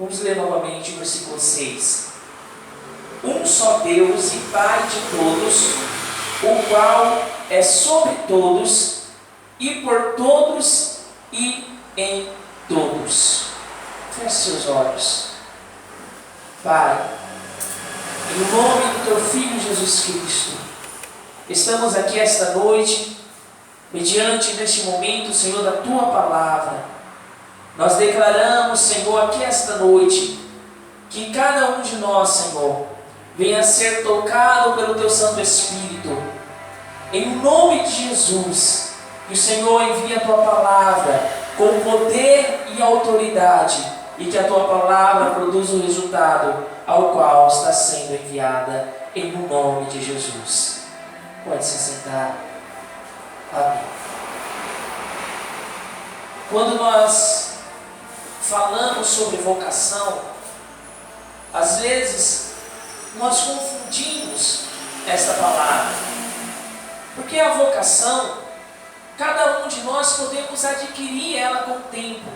Vamos ler novamente o versículo 6. Um só Deus e Pai de todos, o qual é sobre todos, e por todos, e em todos. Feche seus olhos. Pai, em nome do Teu Filho Jesus Cristo, estamos aqui esta noite, mediante neste momento, Senhor, da Tua Palavra. Nós declaramos, Senhor, aqui esta noite, que cada um de nós, Senhor, venha a ser tocado pelo Teu Santo Espírito. Em nome de Jesus, que o Senhor envie a Tua Palavra com poder e autoridade, e que a Tua Palavra produza o resultado ao qual está sendo enviada, em nome de Jesus. Pode se sentar. Amém. Quando nós falamos sobre vocação, às vezes nós confundimos esta palavra, porque a vocação, cada um de nós podemos adquirir ela com o tempo.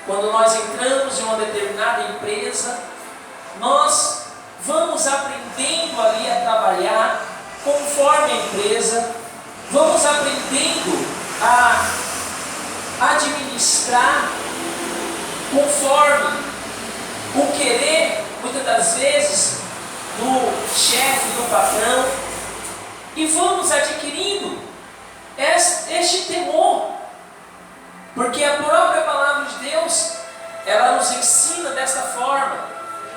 Quando nós entramos em uma determinada empresa, nós vamos aprendendo ali a trabalhar conforme a empresa, vamos aprendendo a administrar conforme o querer, muitas das vezes, do chefe, do patrão, e vamos adquirindo este temor, porque a própria palavra de Deus, ela nos ensina desta forma,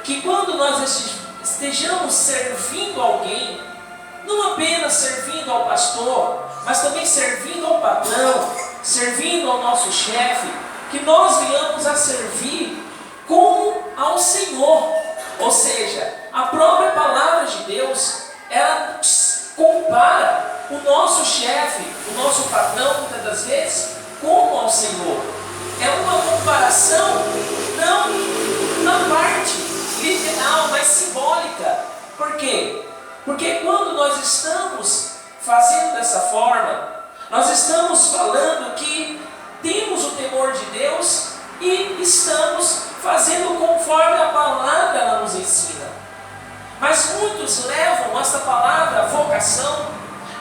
que quando nós estejamos servindo alguém, não apenas servindo ao pastor, mas também servindo ao patrão, servindo ao nosso chefe, que nós venhamos a servir como ao Senhor. Ou seja, a própria palavra de Deus, ela compara o nosso chefe, o nosso patrão, muitas das vezes, como ao Senhor. É uma comparação não na parte literal, mas simbólica. Por quê? Porque quando nós estamos fazendo dessa forma, nós estamos falando que temos o temor de Deus e estamos fazendo conforme a palavra ela nos ensina. Mas muitos levam esta palavra vocação,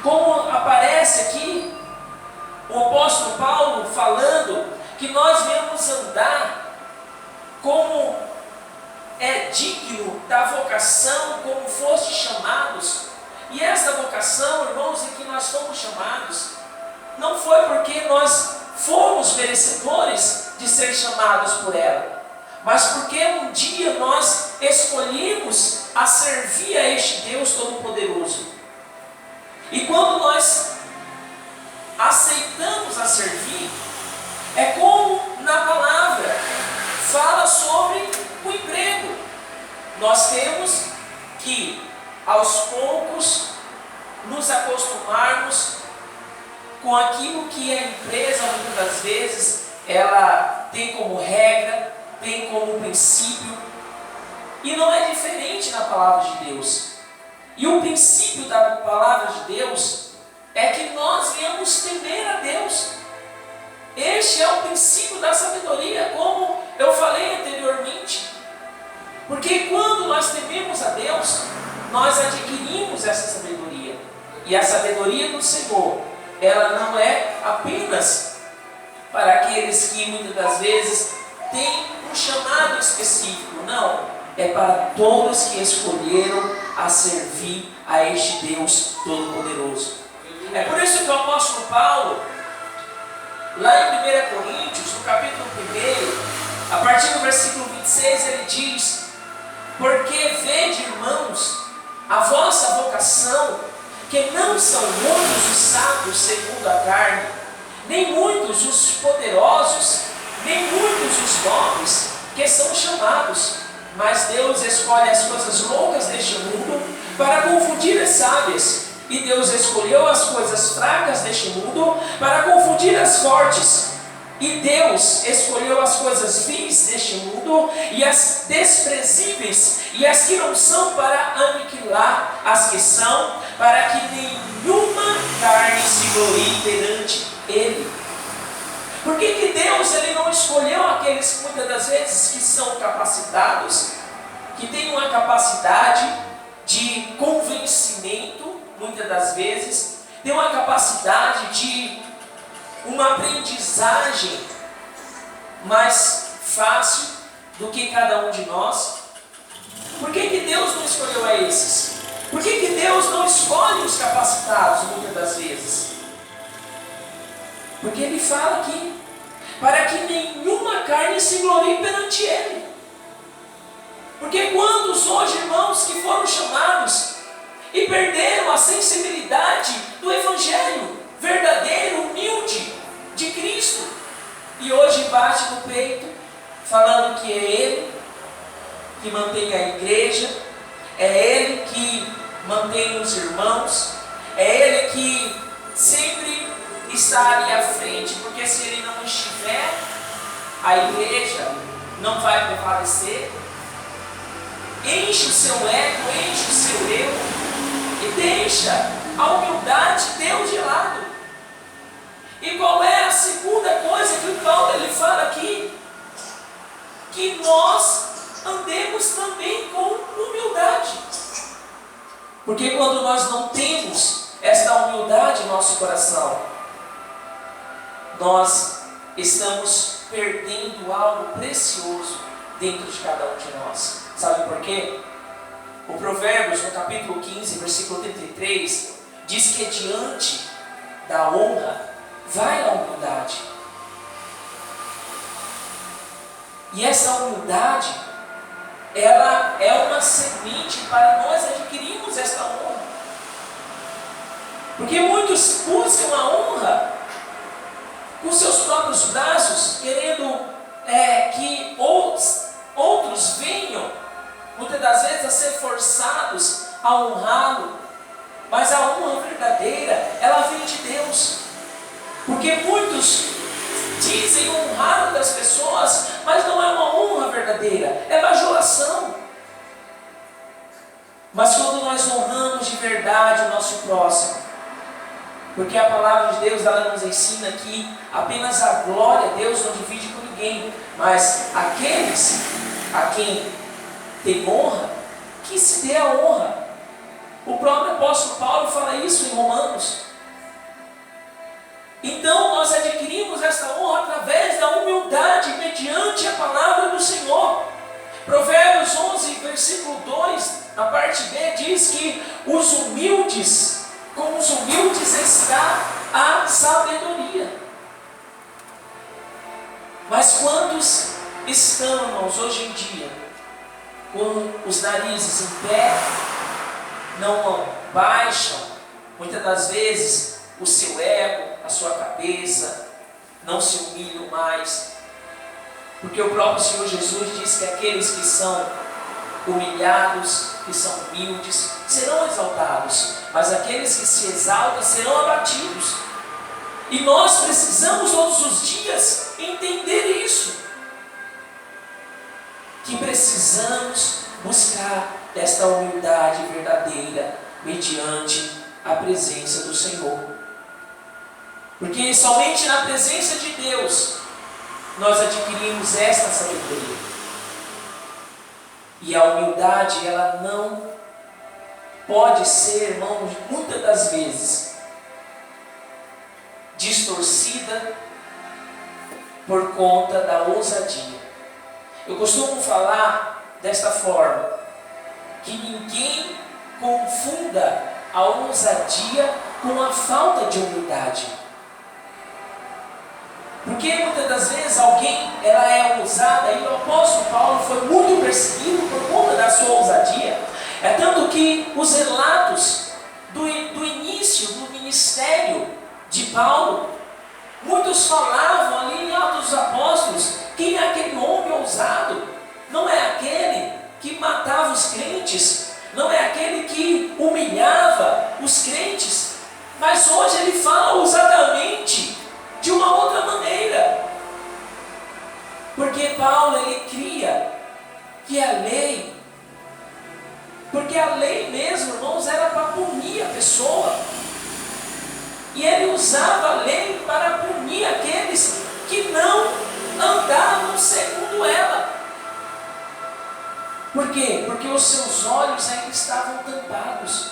como aparece aqui o apóstolo Paulo falando que nós devemos andar como é digno da vocação, como foste chamados. E esta vocação, irmãos, em que nós fomos chamados, não foi porque nós fomos merecedores de ser chamados por ela, mas porque um dia nós escolhemos a servir a este Deus Todo-Poderoso. E quando nós aceitamos a servir, é como na palavra fala sobre o emprego. Nós temos que, aos poucos, nos acostumarmos com aquilo que a empresa, muitas das vezes, ela tem como regra, tem como princípio, e não é diferente na palavra de Deus. E o princípio da palavra de Deus é que nós venhamos temer a Deus. Este é o princípio da sabedoria, como eu falei anteriormente. Porque quando nós tememos a Deus, nós adquirimos essa sabedoria. E a sabedoria do Senhor, ela não é apenas para aqueles que muitas das vezes têm um chamado específico. Não, é para todos que escolheram a servir a este Deus Todo-Poderoso. É por isso que o apóstolo Paulo, lá em 1 Coríntios, no capítulo 1, a partir do versículo 26, ele diz: porque vede, irmãos, a vossa vocação, que não são muitos os sábios segundo a carne, nem muitos os poderosos, nem muitos os nobres que são chamados, mas Deus escolhe as coisas loucas deste mundo para confundir as sábias, e Deus escolheu as coisas fracas deste mundo para confundir as fortes, e Deus escolheu as coisas vis deste mundo e as desprezíveis e as que não são, para aniquilar as que são, para que nenhuma carne se glorie perante Ele. Por que Deus ele não escolheu aqueles, muitas das vezes, que são capacitados, que têm uma capacidade de convencimento, muitas das vezes, tem uma capacidade de uma aprendizagem mais fácil do que cada um de nós? Por que Deus não escolheu a esses? Por que Deus não escolhe os capacitados, muitas das vezes? Porque Ele fala aqui, para que nenhuma carne se glorie perante Ele. Porque quantos hoje, irmãos, que foram chamados e perderam a sensibilidade do Evangelho verdadeiro, humilde, de Cristo, e hoje bate no peito, falando que é Ele que mantém a igreja, é Ele que mantém os irmãos, é Ele que sempre está ali à frente, porque se Ele não estiver, a igreja não vai prevalecer. Enche o seu ego, enche o seu eu, e deixa a humildade de Deus de lado. E qual é a segunda coisa que o Paulo ele fala aqui? Que nós andemos também com humildade. Porque quando nós não temos esta humildade em nosso coração, nós estamos perdendo algo precioso dentro de cada um de nós. Sabe por quê? O Provérbios, no capítulo 15, versículo 33, diz que diante da honra vai a humildade. E essa humildade, ela é uma semente para nós adquirirmos esta honra. Porque muitos buscam a honra com seus próprios braços, querendo que outros venham, muitas das vezes, a ser forçados a honrá-lo. Mas a honra verdadeira, ela vem de Deus. Porque muitos dizem honrar das pessoas, mas não é uma honra verdadeira, é bajulação. Mas quando nós honramos de verdade o nosso próximo, porque a palavra de Deus ela nos ensina que apenas a glória Deus não divide com ninguém, mas aqueles a quem tem honra, que se dê a honra. O próprio apóstolo Paulo fala isso em Romanos. Então nós adquirimos esta honra através da humildade, mediante a palavra do Senhor. Provérbios 11, versículo 2, na parte B, diz que os humildes, com os humildes está a sabedoria. Mas quantos estão, irmãos, hoje em dia, com os narizes em pé, não baixam, muitas das vezes, o seu ego, a sua cabeça, não se humilham mais, porque o próprio Senhor Jesus diz que aqueles que são humilhados, que são humildes, serão exaltados, mas aqueles que se exaltam serão abatidos. E nós precisamos todos os dias entender isso, que precisamos buscar esta humildade verdadeira mediante a presença do Senhor. Porque somente na presença de Deus nós adquirimos esta sabedoria. E a humildade, ela não pode ser, irmãos, muitas das vezes distorcida por conta da ousadia. Eu costumo falar desta forma, que ninguém confunda a ousadia com a falta de humildade. Porque muitas das vezes alguém ela é ousada, e o apóstolo Paulo foi muito perseguido por conta da sua ousadia. É tanto que os relatos do início do ministério de Paulo, muitos falavam ali em Atos dos Apóstolos, quem é aquele homem ousado? Não é aquele que matava os crentes, não é aquele que humilhava os crentes, mas hoje ele fala ousadamente de uma outra maneira, porque Paulo ele cria que a lei, porque a lei mesmo, irmãos, era para punir a pessoa, e ele usava a lei para punir aqueles que que não andavam segundo ela. Por quê? Porque os seus olhos ainda estavam tampados.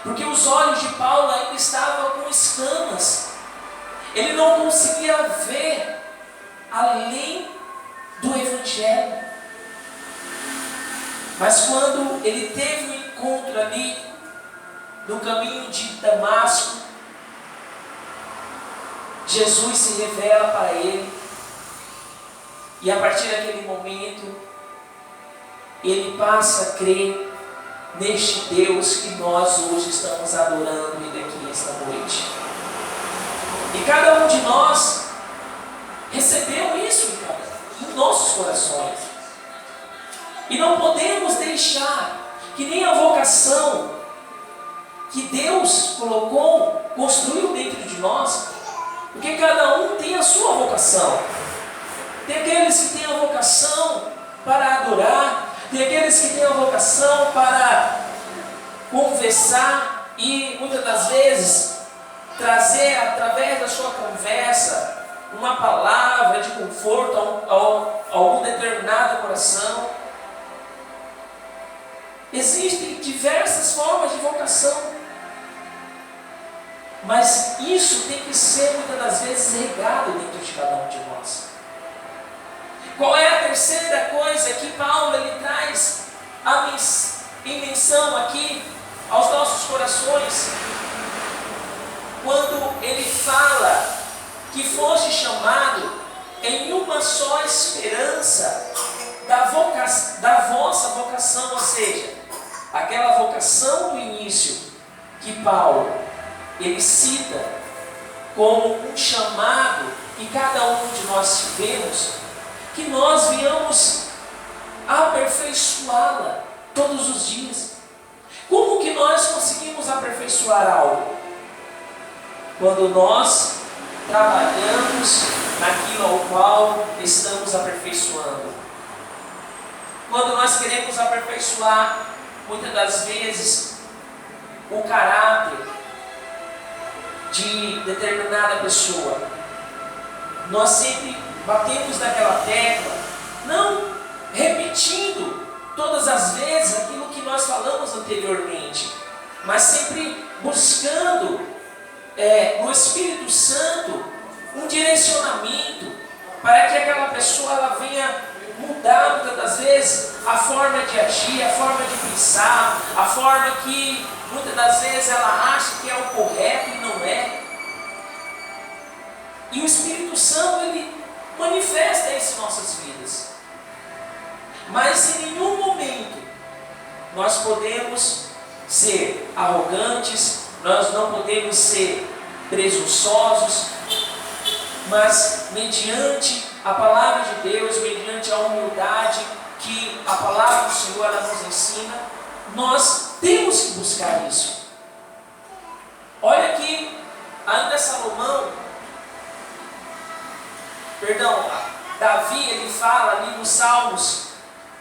Porque os olhos de Paulo ainda estavam com escamas. Ele não conseguia ver além do Evangelho. Mas quando ele teve um encontro ali, no caminho de Damasco, Jesus se revela para ele. E a partir daquele momento, ele passa a crer neste Deus que nós hoje estamos adorando ele aqui esta noite. E cada um de nós recebeu isso em nossos corações. E não podemos deixar que nem a vocação que Deus colocou, construiu dentro de nós, porque cada um tem a sua vocação. Tem aqueles que têm a vocação para adorar, tem aqueles que têm a vocação para conversar e muitas das vezes trazer através da sua conversa uma palavra de conforto a algum determinado coração. Existem diversas formas de vocação, mas isso tem que ser muitas das vezes regado dentro de cada um de nós. Qual é a terceira coisa que Paulo ele traz em menção aqui aos nossos corações? Quando ele fala que foste chamado em uma só esperança da vossa vocação, ou seja, aquela vocação do início que Paulo ele cita como um chamado que cada um de nós tivemos, que nós venhamos aperfeiçoá-la todos os dias. Como que nós conseguimos aperfeiçoar algo? Quando nós trabalhamos naquilo ao qual estamos aperfeiçoando. Quando nós queremos aperfeiçoar, muitas das vezes, o caráter de determinada pessoa, nós sempre batemos naquela tecla, não repetindo todas as vezes aquilo que nós falamos anteriormente, mas sempre buscando no Espírito Santo um direcionamento para que aquela pessoa ela venha mudar muitas das vezes a forma de agir, a forma de pensar, a forma que muitas das vezes ela acha que é o correto e não é. E o Espírito Santo ele manifesta isso em nossas vidas. Mas em nenhum momento nós podemos ser arrogantes, nós não podemos ser presunçosos, mas mediante a palavra de Deus, mediante a humildade que a palavra do Senhor ela nos ensina, nós temos que buscar isso. Olha que ainda Davi ele fala ali no Salmos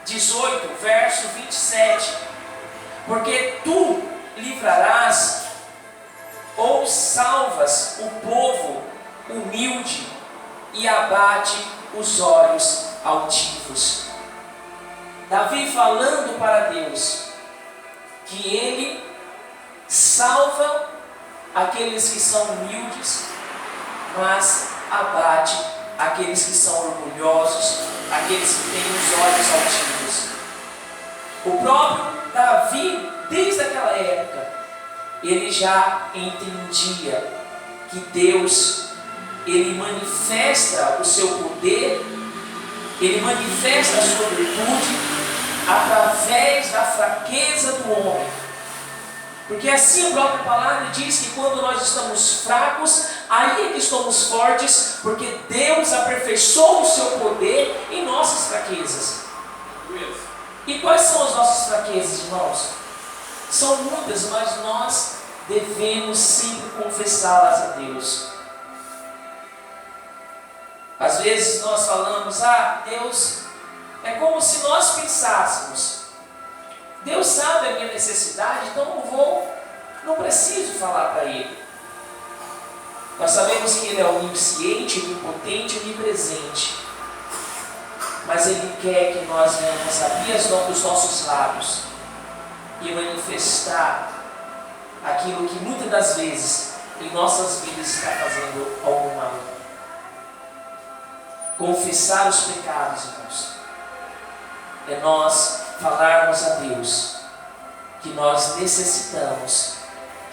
18, verso 27, porque tu livrarás ou salvas o povo humilde e abate os olhos altivos. Davi falando para Deus que ele salva aqueles que são humildes, mas abate aqueles que são orgulhosos, aqueles que têm os olhos altivos. O próprio Davi, desde aquela época, ele já entendia que Deus, ele manifesta o seu poder, ele manifesta a sua virtude através da fraqueza do homem. Porque assim a própria palavra diz que quando nós estamos fracos, aí é que estamos fortes, porque Deus aperfeiçoa o seu poder em nossas fraquezas. E quais são as nossas fraquezas, irmãos? São muitas, mas nós devemos sempre confessá-las a Deus. Às vezes nós falamos, Deus, é como se nós pensássemos, Deus sabe a minha necessidade, então não preciso falar para Ele. Nós sabemos que Ele é onisciente, onipotente, onipresente. Mas Ele quer que nós venhamos abrir os nossos lábios e manifestar aquilo que muitas das vezes em nossas vidas está fazendo algum mal. Confessar os pecados, irmãos, é nós falarmos a Deus que nós necessitamos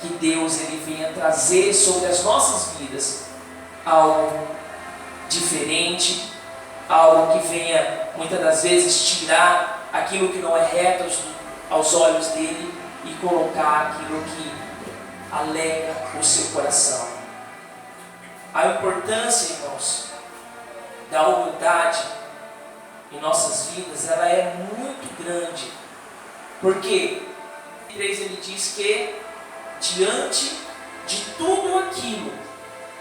que Deus Ele venha trazer sobre as nossas vidas algo diferente, algo que venha muitas das vezes tirar aquilo que não é reto aos olhos dele e colocar aquilo que alegra o seu coração. A importância, irmãos, da humildade em nossas vidas, ela é muito grande, porque ele diz que diante de tudo aquilo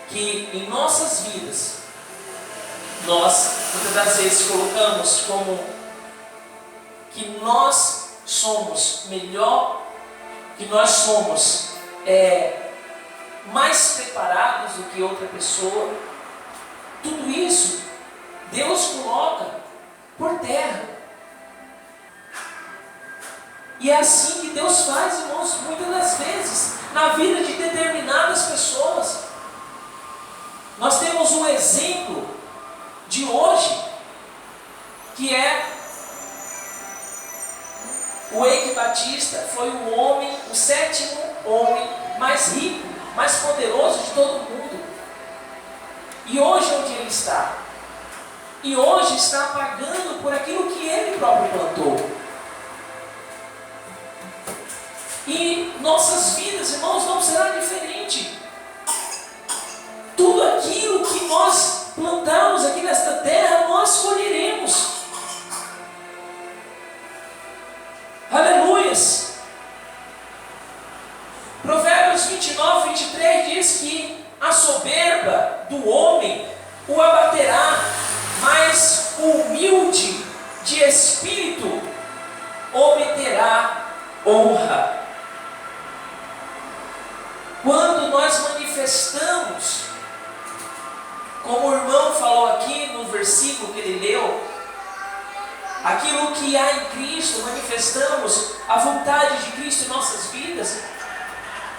que em nossas vidas nós muitas das vezes colocamos como que nós somos melhor, que nós somos mais preparados do que outra pessoa, tudo isso Deus coloca por terra. E é assim que Deus faz, irmãos, muitas das vezes na vida de determinadas pessoas. Nós temos um exemplo de hoje, que é o Eike Batista. Foi o sétimo homem mais rico, mais poderoso de todo o mundo. E hoje onde ele está? E hoje está pagando por aquilo que ele próprio plantou. E nossas vidas, irmãos, não será diferente. Tudo aquilo que nós plantamos aqui nesta terra, nós colheremos. Aleluias! Provérbios 29, 23 diz que a soberba do homem o abaterá, mas o humilde de espírito obterá honra. Quando nós manifestamos, como o irmão falou aqui no versículo que ele leu, aquilo que há em Cristo, manifestamos a vontade de Cristo em nossas vidas,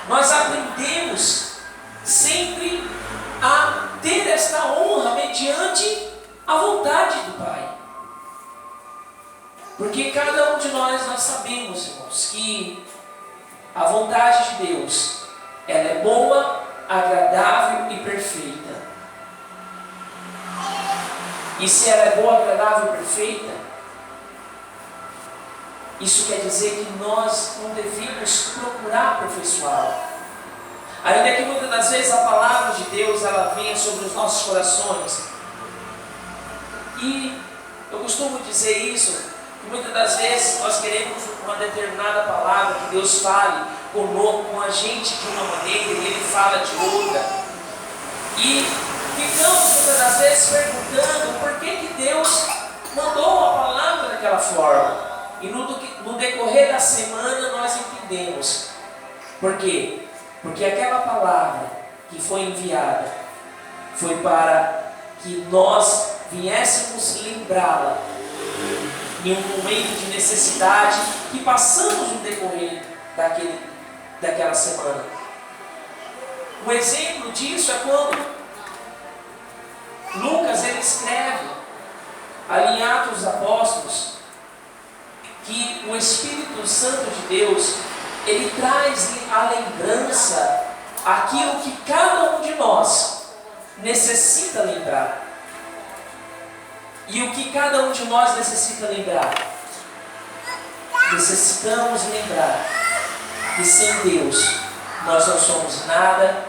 nós aprendemos sempre a ter esta honra mediante a vontade do Pai. Porque cada um de nós sabemos, irmãos, que a vontade de Deus, ela é boa, agradável e perfeita. E se ela é boa, agradável e perfeita, isso quer dizer que nós não devemos procurar aperfeiçoá-la. Ainda que muitas das vezes a palavra de Deus ela venha sobre os nossos corações. E eu costumo dizer isso, que muitas das vezes nós queremos uma determinada palavra, que Deus fale conosco, com a gente de uma maneira e Ele fala de outra. E ficamos muitas das vezes perguntando por que Deus mandou a palavra daquela forma. E no decorrer da semana nós entendemos. Por quê? Porque aquela palavra que foi enviada foi para que nós viéssemos lembrá-la em um momento de necessidade que passamos no decorrer daquela semana. Um exemplo disso é quando Lucas ele escreve ali em Atos dos Apóstolos que o Espírito Santo de Deus ele traz a lembrança aquilo que cada um de nós necessita lembrar. E o que cada um de nós necessita lembrar? Necessitamos lembrar que sem Deus nós não somos nada,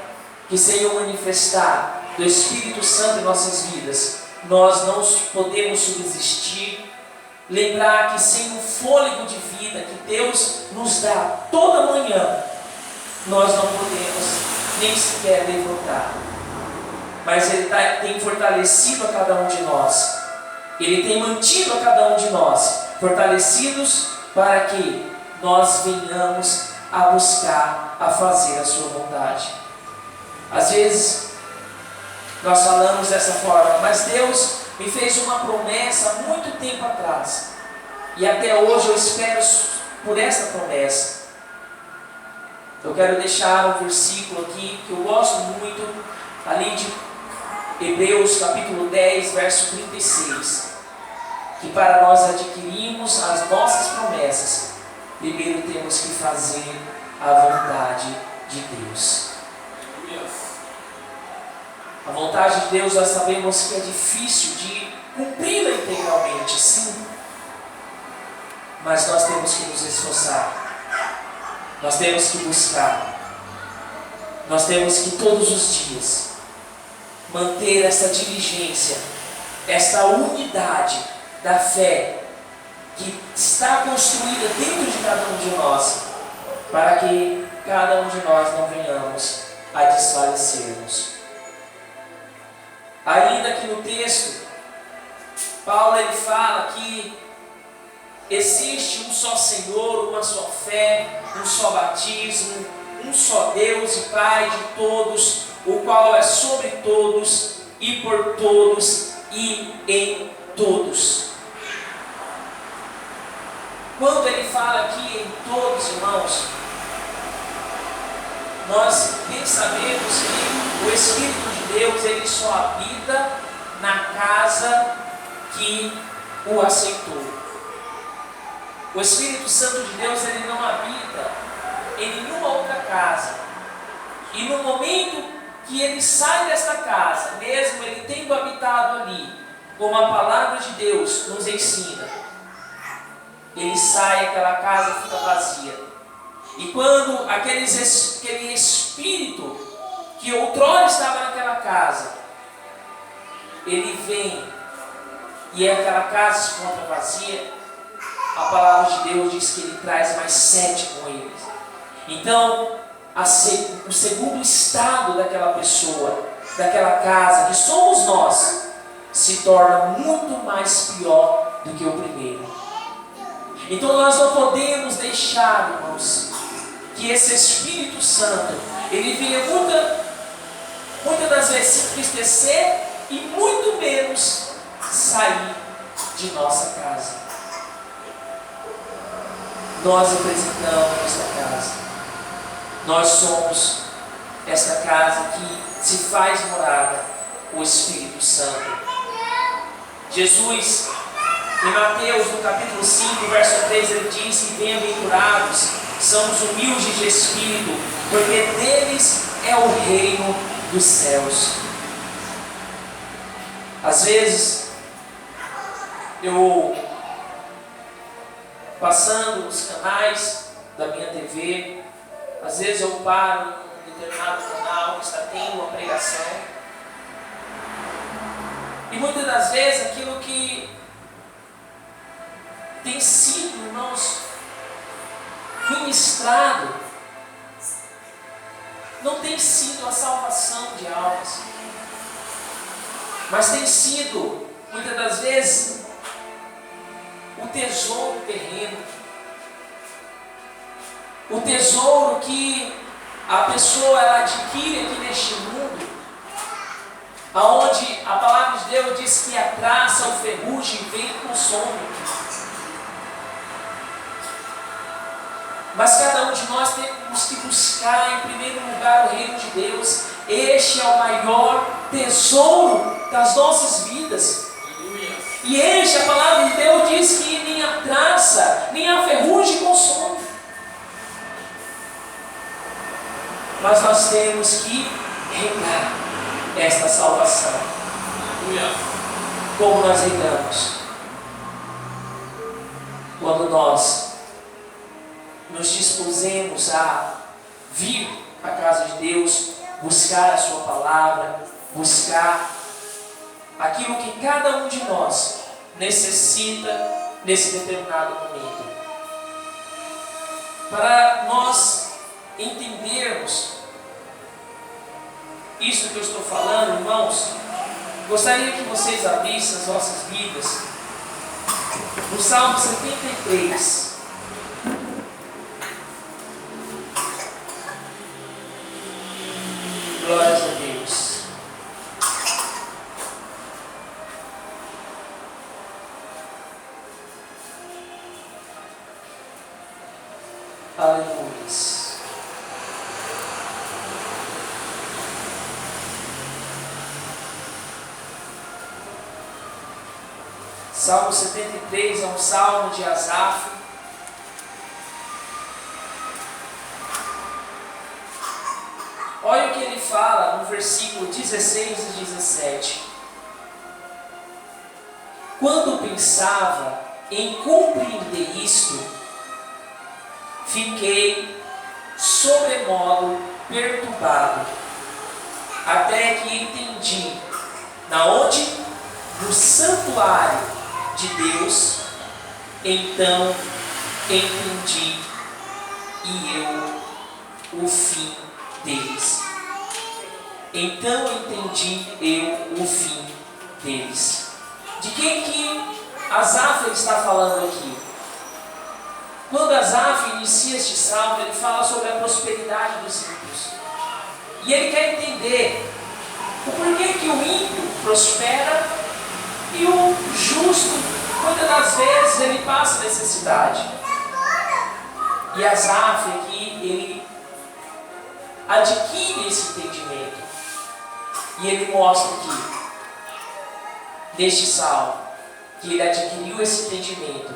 que sem o manifestar do Espírito Santo em nossas vidas nós não podemos subsistir. Lembrar que sem o fôlego de vida que Deus nos dá toda manhã, nós não podemos nem sequer levantar. Mas Ele tem fortalecido a cada um de nós. Ele tem mantido a cada um de nós fortalecidos para que nós venhamos a buscar, a fazer a sua vontade. Às vezes nós falamos dessa forma, mas Deus me fez uma promessa há muito tempo atrás, e até hoje eu espero por essa promessa. Eu quero deixar um versículo aqui que eu gosto muito, ali de Hebreus capítulo 10, verso 36, que para nós adquirirmos as nossas promessas, primeiro temos que fazer a vontade de Deus. A vontade de Deus, nós sabemos que é difícil de cumpri-la integralmente, sim, mas nós temos que nos esforçar, nós temos que buscar, nós temos que todos os dias manter essa diligência, essa unidade da fé que está construída dentro de cada um de nós, para que cada um de nós não venhamos a desfalecermos. Ainda que no texto, Paulo ele fala que existe um só Senhor, uma só fé, um só batismo, um só Deus e Pai de todos, o qual é sobre todos e por todos e em todos. Quando ele fala aqui em todos, irmãos, nós bem sabemos que o Espírito de Deus ele só habita na casa que o aceitou. O Espírito Santo de Deus ele não habita em nenhuma outra casa. E no momento que ele sai desta casa, mesmo ele tendo habitado ali, como a palavra de Deus nos ensina, ele sai, aquela casa fica vazia. E quando aquele espírito que outrora estava naquela casa, ele vem e aquela casa se encontra vazia, a palavra de Deus diz que ele traz mais 7 com ele. Então, o segundo estado daquela pessoa, daquela casa, que somos nós, se torna muito mais pior do que o primeiro. Então nós não podemos deixar, irmãos, que esse Espírito Santo, ele venha muitas das vezes se entristecer e muito menos sair de nossa casa. Nós representamos esta casa. Nós somos esta casa que se faz morada, o Espírito Santo. Jesus, em Mateus, no capítulo 5, verso 3, ele diz que bem-aventurados são os humildes de espírito, porque deles é o reino dos céus. Às vezes, eu passando os canais da minha TV, às vezes eu paro em um determinado canal que está tendo uma pregação, e muitas das vezes aquilo que tem sido, irmãos, ministrado, não tem sido a salvação de almas, mas tem sido, muitas das vezes, o tesouro terreno, o tesouro que a pessoa ela adquire aqui neste mundo, aonde a palavra de Deus diz que a traça, o ferrugem vem e consome. Mas cada um de nós temos que buscar em primeiro lugar o reino de Deus. Este é o maior tesouro das nossas vidas. E este, a palavra de Deus diz que nem a traça, nem a ferrugem consome. Mas nós temos que regar esta salvação. Como nós regamos? Quando nós nos dispusemos a vir à casa de Deus, buscar a sua palavra, buscar aquilo que cada um de nós necessita nesse determinado momento. Para nós entendermos isso que eu estou falando, irmãos, gostaria que vocês abrissem as vossas Bíblias no Salmo 73. Glórias a Deus. Aleluia. Salmo 73 é um salmo de Asaf. Olha o que ele fala no versículo 16 e 17. Quando pensava em compreender isto, fiquei sobremodo perturbado, até que entendi. Na onde? No santuário de Deus. Então entendi e eu o fim deles. Então entendi eu o fim deles. De quem que Asaf está falando aqui? Quando Asaf inicia este salmo, ele fala sobre a prosperidade dos ímpios. E ele quer entender o porquê que o ímpio prospera e o justo, muitas das vezes, ele passa necessidade. E Asaf aqui, ele adquire esse entendimento. E ele mostra aqui, neste salmo, que ele adquiriu esse entendimento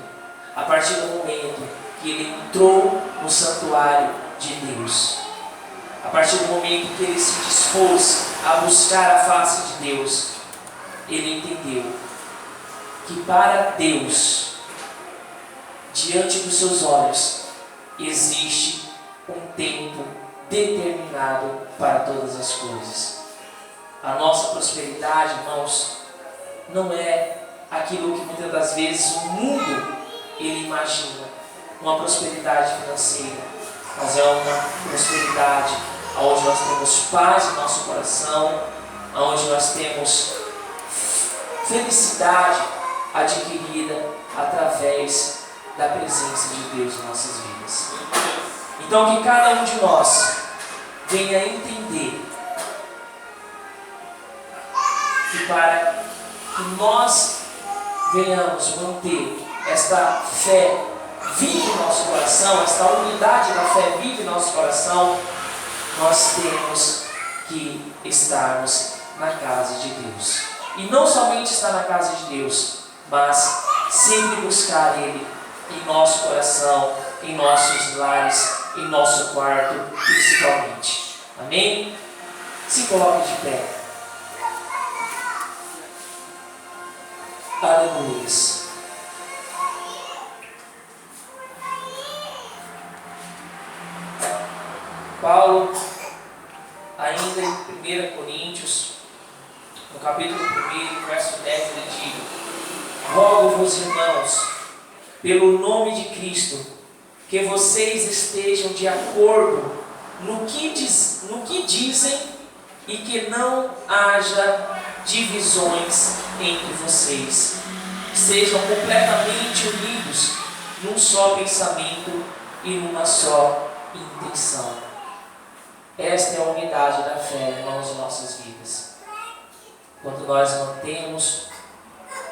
a partir do momento que ele entrou no santuário de Deus. A partir do momento que ele se dispôs a buscar a face de Deus, ele entendeu que para Deus, diante dos seus olhos, existe um tempo determinado para todas as coisas. A nossa prosperidade, irmãos, não é aquilo que muitas das vezes o mundo ele imagina, uma prosperidade financeira, mas é uma prosperidade onde nós temos paz no nosso coração, onde nós temos felicidade adquirida através da presença de Deus em nossas vidas. Então que cada um de nós venha entender que para que nós venhamos manter esta fé viva em nosso coração, esta unidade da fé viva em nosso coração, nós temos que estarmos na casa de Deus. E não somente estar na casa de Deus, mas sempre buscar Ele em nosso coração, em nossos lares, em nosso quarto, principalmente. Amém? Se coloque de pé. Aleluia. Paulo, ainda em 1 Coríntios, no capítulo 1, verso 10, ele diz: rogo-vos, irmãos, pelo nome de Cristo, que vocês estejam de acordo no que dizem e que não haja divisões entre vocês. Sejam completamente unidos num só pensamento e numa só intenção. Esta é a unidade da fé, irmãos, em nossas vidas. Quando nós mantemos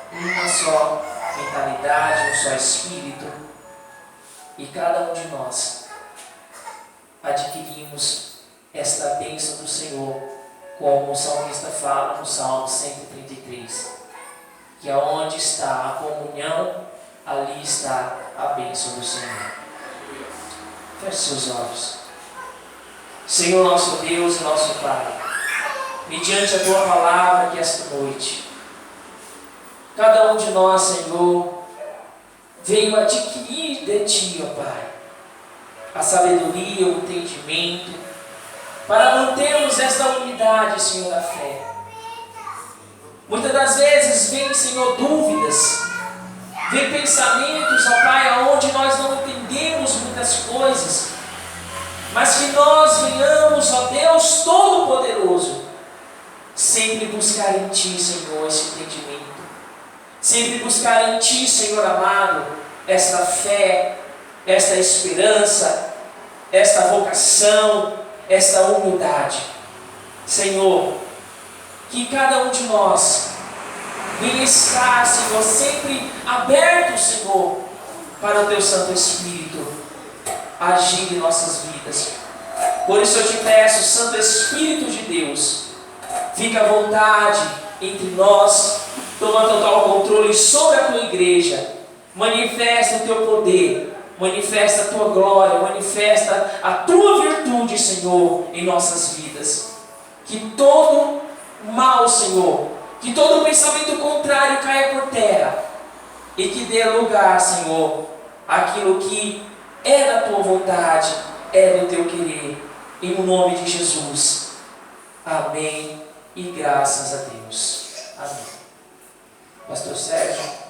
uma só mentalidade, um só espírito, e cada um de nós adquirimos esta bênção do Senhor, como o salmista fala no Salmo 133, que aonde está a comunhão, ali está a bênção do Senhor. Feche seus olhos. Senhor nosso Deus e nosso Pai, mediante a Tua palavra que esta noite, cada um de nós, Senhor, veio adquirir de Ti, ó Pai, a sabedoria, o entendimento, para mantermos esta unidade, Senhor, da fé. Muitas das vezes vem, Senhor, dúvidas, vem pensamentos, ó Pai, aonde nós não entendemos muitas coisas, mas que nós venhamos, ó Deus Todo-Poderoso, sempre buscar em Ti, Senhor, esse entendimento, sempre buscar em Ti, Senhor amado, esta fé, esta esperança, esta vocação, esta humildade. Senhor, que cada um de nós venha estar, Senhor, sempre aberto, Senhor, para o Teu Santo Espírito, agir em nossas vidas. Por isso eu te peço, Santo Espírito de Deus, fica à vontade entre nós, toma total controle sobre a tua igreja, manifesta o teu poder, manifesta a tua glória, manifesta a tua virtude, Senhor, em nossas vidas. Que todo mal, Senhor, que todo pensamento contrário caia por terra e que dê lugar, Senhor, àquilo que é da tua vontade, é do teu querer, em nome de Jesus. Amém e graças a Deus. Amém. Pastor Sérgio.